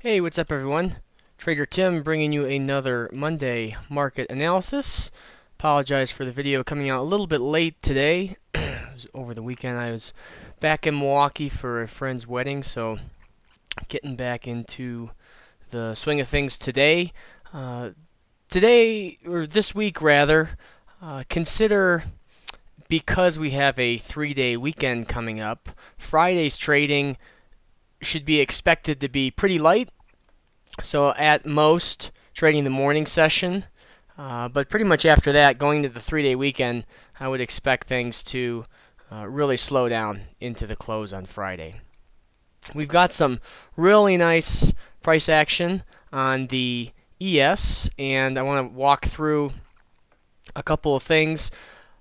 Hey, what's up everyone? Trader Tim bringing you another Monday market analysis. Apologize for the video coming out a little bit late today. It was over the weekend. I was back in Milwaukee for a friend's wedding, so getting back into the swing of things today. Uh, Today, or this week rather, consider because we have a 3-day weekend coming up, Friday's trading should be expected to be pretty light. So at most, trading the morning session, but pretty much after that, going to the 3-day weekend, I would expect things to really slow down into the close on Friday. We've got some really nice price action on the ES, and I want to walk through a couple of things.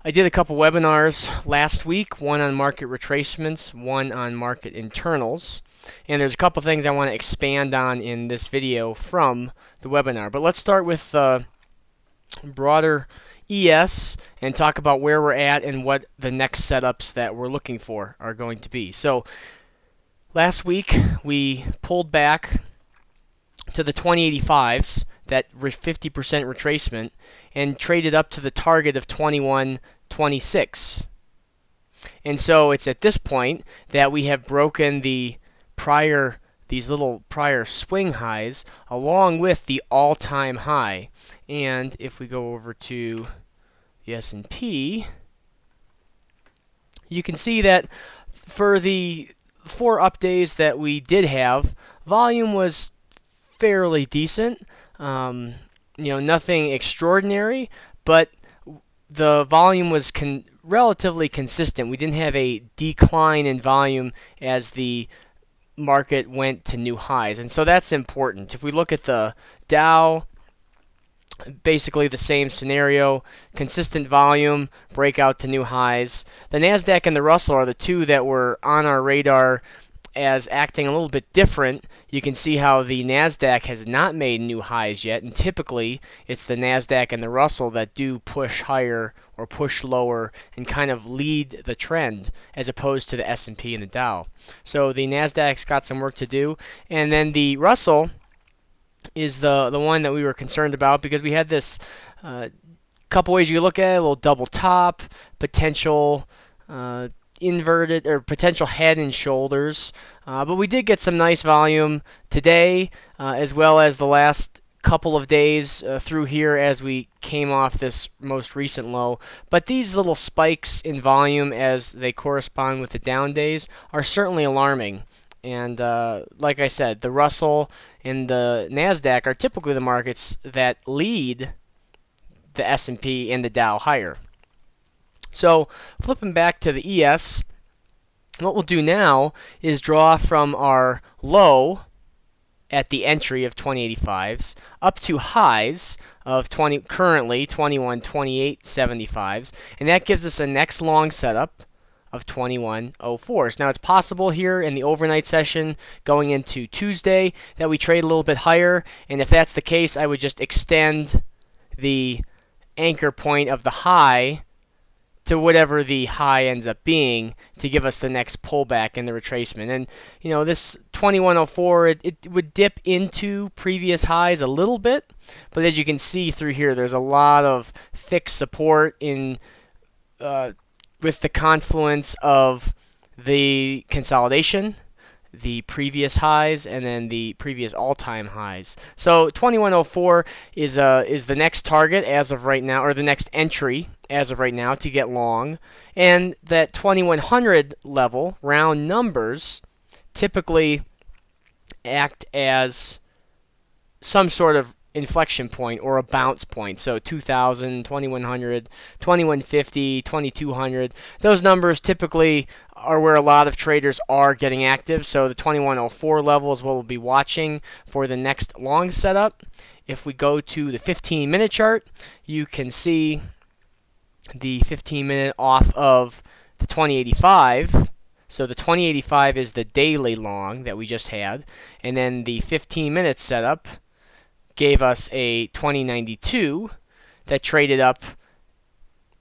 I did a couple webinars last week, one on market retracements, one on market internals. And there's a couple things I want to expand on in this video from the webinar. But let's start with broader ES and talk about where we're at and what the next setups that we're looking for are going to be. So last week we pulled back to the 2085s, that 50% retracement, and traded up to the target of 2126. And so it's at this point that we have broken these little prior swing highs along with the all-time high. And if we go over to the S&P, you can see that for the 4 up days that we did have, volume was fairly decent. Nothing extraordinary, but the volume was relatively consistent. We didn't have a decline in volume as the market went to new highs, and so that's important. If we look at the Dow, basically the same scenario, consistent volume, breakout to new highs. The Nasdaq and the Russell are the two that were on our radar as acting a little bit different. You can see how the Nasdaq has not made new highs yet, and typically it's the Nasdaq and the Russell that do push higher or push lower and kind of lead the trend, as opposed to the S&P and the Dow. So the Nasdaq's got some work to do, and then the Russell is the one that we were concerned about, because we had this couple ways you look at it: a little double top, potential inverted or potential head and shoulders, but we did get some nice volume today, as well as the last couple of days through here as we came off this most recent low. But these little spikes in volume as they correspond with the down days are certainly alarming. And like I said, the Russell and the Nasdaq are typically the markets that lead the S&P and the Dow higher. So flipping back to the ES, what we'll do now is draw from our low at the entry of 2085s up to highs of currently 2128.75s, and that gives us a next long setup of 2104s. Now it's possible here in the overnight session going into Tuesday that we trade a little bit higher, and if that's the case, I would just extend the anchor point of the high to whatever the high ends up being to give us the next pullback in the retracement. And this 2104, it would dip into previous highs a little bit, but as you can see through here, there's a lot of thick support in with the confluence of the consolidation, the previous highs, and then the previous all-time highs. So 2104 is the next target as of right now, or the next entry as of right now to get long. And that 2100 level, round numbers, typically act as some sort of inflection point or a bounce point. So 2000, 2100, 2150, 2200, those numbers typically are where a lot of traders are getting active. So the 2104 level is what we'll be watching for the next long setup. If we go to the 15-minute chart, you can see the 15-minute off of the 2085. So the 2085 is the daily long that we just had, and then the 15-minute setup gave us a 2092 that traded up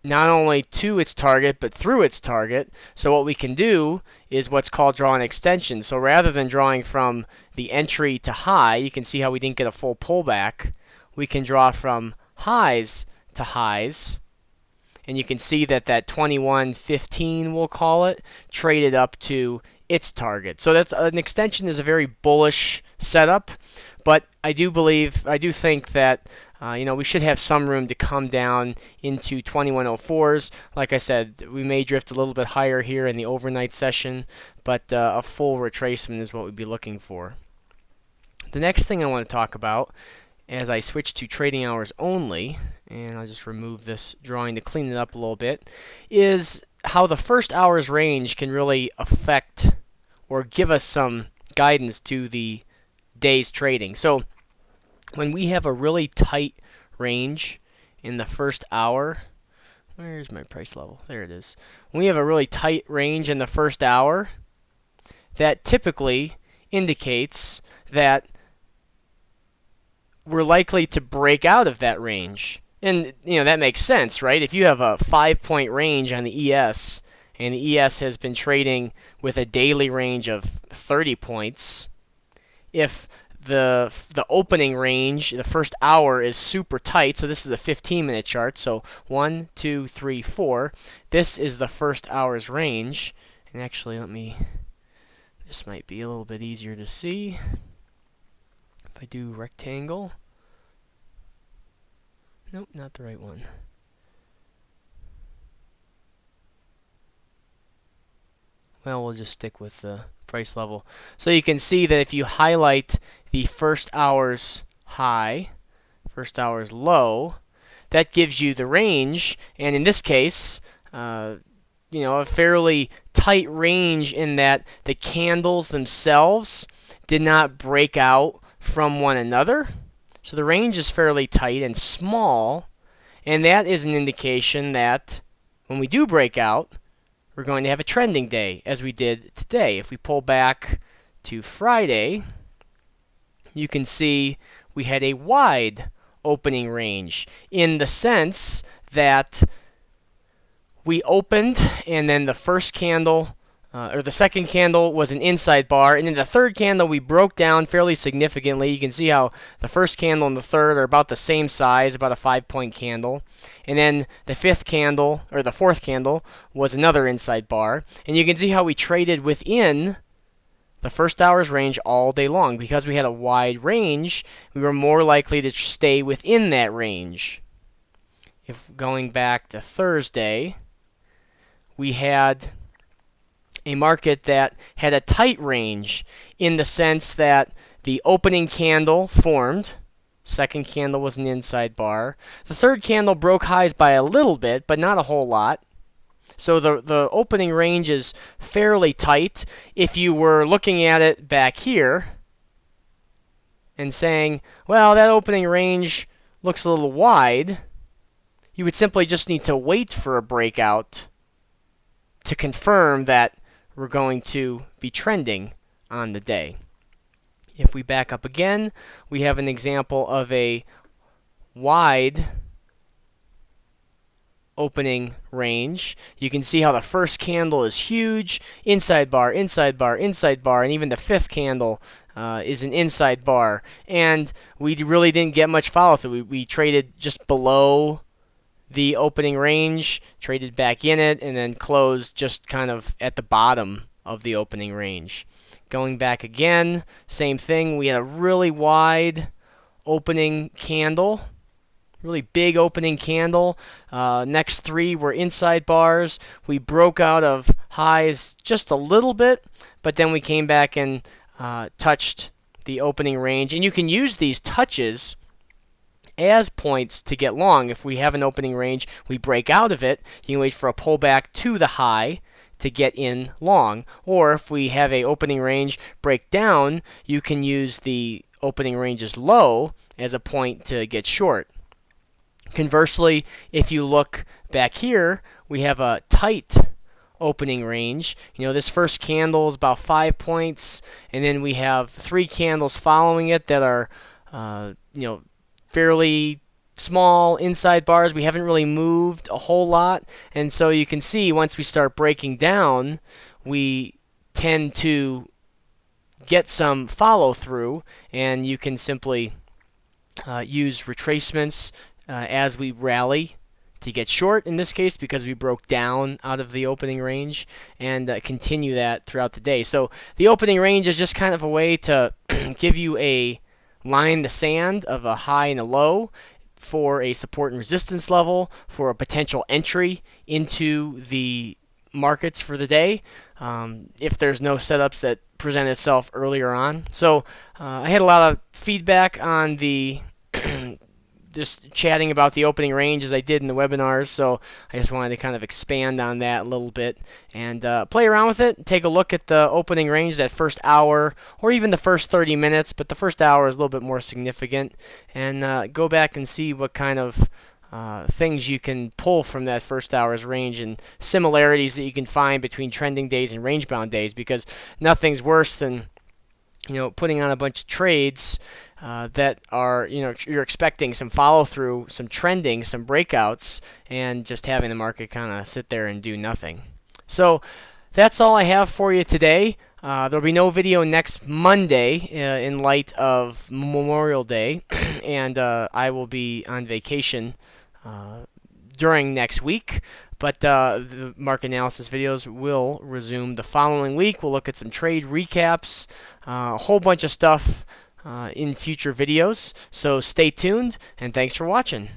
not only to its target but through its target. So what we can do is what's called draw an extension. So rather than drawing from the entry to high, you can see how we didn't get a full pullback. We can draw from highs to highs, and you can see that that 21.15, we'll call it, traded up to its target. So that's an extension is a very bullish setup, but I do think that we should have some room to come down into 2104s. Like I said, we may drift a little bit higher here in the overnight session, but a full retracement is what we'd be looking for. The next thing I want to talk about, as I switch to trading hours only, and I'll just remove this drawing to clean it up a little bit, is how the first hour's range can really affect or give us some guidance to the day's trading. So when we have a really tight range in the first hour, where's my price level? There it is. When we have a really tight range in the first hour, that typically indicates that we're likely to break out of that range. And that makes sense, right? If you have a 5-point range on the ES, and the ES has been trading with a daily range of 30 points, if the opening range, the first hour, is super tight, so this is a 15-minute chart, so 1, 2, 3, 4. This is the first hour's range. And actually, this might be a little bit easier to see. If I do rectangle. Nope, not the right one. Well, we'll just stick with the price level. So you can see that if you highlight the first hour's high, first hour's low, that gives you the range. And in this case, a fairly tight range in that the candles themselves did not break out from one another. So the range is fairly tight and small, and that is an indication that when we do break out, we're going to have a trending day, as we did today. If we pull back to Friday, you can see we had a wide opening range in the sense that we opened, and then the first candle or the second candle was an inside bar, and in the third candle we broke down fairly significantly. You can see how the first candle and the third are about the same size, about a 5-point candle, and then the fourth candle was another inside bar, and you can see how we traded within the first hour's range all day long. Because we had a wide range, we were more likely to stay within that range. If going back to Thursday, we had a market that had a tight range in the sense that the opening candle formed, second candle was an inside bar, the third candle broke highs by a little bit, but not a whole lot. So the opening range is fairly tight. If you were looking at it back here and saying, well, that opening range looks a little wide, you would simply just need to wait for a breakout to confirm that we're going to be trending on the day. If we back up again, we have an example of a wide opening range. You can see how the first candle is huge, inside bar, inside bar, inside bar, and even the fifth candle is an inside bar. And we really didn't get much follow through. We traded just below the opening range, traded back in it, and then closed just kind of at the bottom of the opening range. Going back again, same thing. We had a really wide opening candle, really big opening candle. Next three were inside bars. We broke out of highs just a little bit, but then we came back and touched the opening range. And you can use these touches as points to get long. If we have an opening range, we break out of it, you can wait for a pullback to the high to get in long. Or if we have a opening range break down, you can use the opening range's low as a point to get short. Conversely, if you look back here, we have a tight opening range. This first candle is about 5 points, and then we have 3 candles following it that are fairly small inside bars. We haven't really moved a whole lot, and so you can see once we start breaking down, we tend to get some follow through, and you can simply use retracements as we rally to get short in this case because we broke down out of the opening range, and continue that throughout the day. So the opening range is just kind of a way to give you a line in the sand of a high and a low for a support and resistance level, for a potential entry into the markets for the day, if there's no setups that present itself earlier on. So I had a lot of feedback on the just chatting about the opening range as I did in the webinars, so I just wanted to kind of expand on that a little bit and play around with it. Take a look at the opening range that first hour or even the first 30 minutes, but the first hour is a little bit more significant, and go back and see what kind of things you can pull from that first hour's range and similarities that you can find between trending days and range-bound days, because nothing's worse than putting on a bunch of trades that are, you're expecting some follow through, some trending, some breakouts, and just having the market kind of sit there and do nothing. So that's all I have for you today. There'll be no video next Monday in light of Memorial Day, and I will be on vacation during next week. But the market analysis videos will resume the following week. We'll look at some trade recaps, a whole bunch of stuff in future videos. So stay tuned, and thanks for watching.